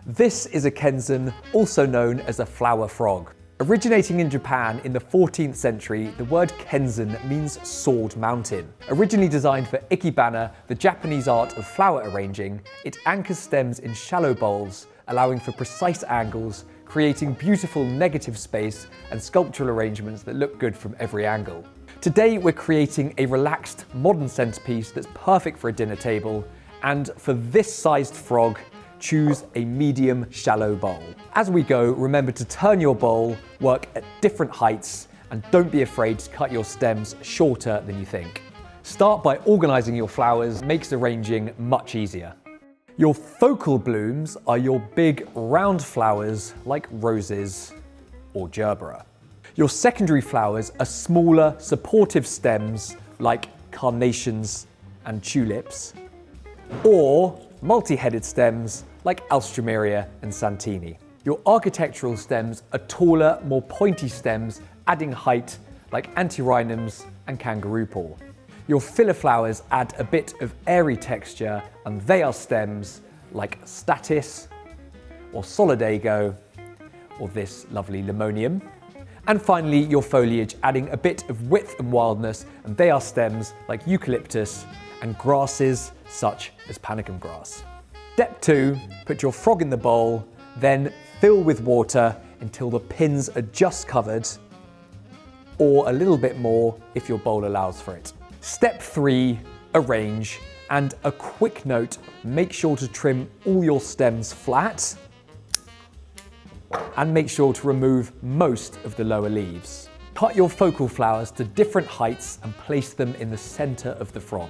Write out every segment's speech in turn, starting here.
This is a Kenzen, also known as a flower frog. Originating in Japan in the 14th century, the word Kenzen means sword mountain. Originally designed for ikebana, the Japanese art of flower arranging, it anchors stems in shallow bowls, allowing for precise angles, creating beautiful negative space and sculptural arrangements that look good from every angle. Today we're creating a relaxed, modern centerpiece that's perfect for a dinner table, and for this sized frog, choose a medium shallow bowl. As we go, remember to turn your bowl, work at different heights, and don't be afraid to cut your stems shorter than you think. Start by organizing your flowers, makes arranging much easier. Your focal blooms are your big round flowers like roses or gerbera. Your secondary flowers are smaller supportive stems like carnations and tulips, or multi-headed stems like alstroemeria and santini. Your architectural stems are taller, more pointy stems, adding height like antirrhinums and kangaroo paw. Your filler flowers add a bit of airy texture, and they are stems like statice or solidago or this lovely limonium. And finally, your foliage adding a bit of width and wildness, and they are stems like eucalyptus and grasses such as panicum grass. Step 2, put your frog in the bowl, then fill with water until the pins are just covered, or a little bit more if your bowl allows for it. Step 3, arrange, and a quick note, make sure to trim all your stems flat, and make sure to remove most of the lower leaves. Cut your focal flowers to different heights and place them in the center of the frog.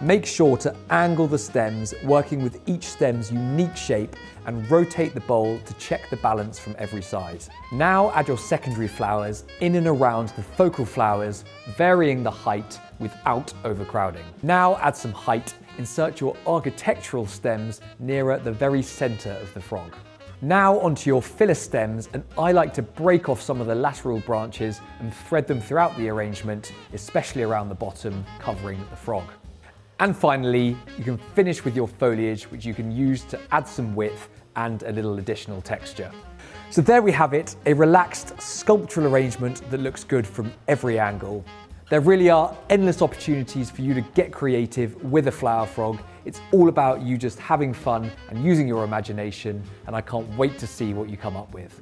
Make sure to angle the stems, working with each stem's unique shape, and rotate the bowl to check the balance from every side. Now add your secondary flowers in and around the focal flowers, varying the height without overcrowding. Now add some height, insert your architectural stems nearer the very center of the frog. Now onto your filler stems, and I like to break off some of the lateral branches and thread them throughout the arrangement, especially around the bottom, covering the frog. And finally, you can finish with your foliage, which you can use to add some width and a little additional texture. So there we have it, a relaxed sculptural arrangement that looks good from every angle. There really are endless opportunities for you to get creative with a flower frog. It's all about you just having fun and using your imagination, and I can't wait to see what you come up with.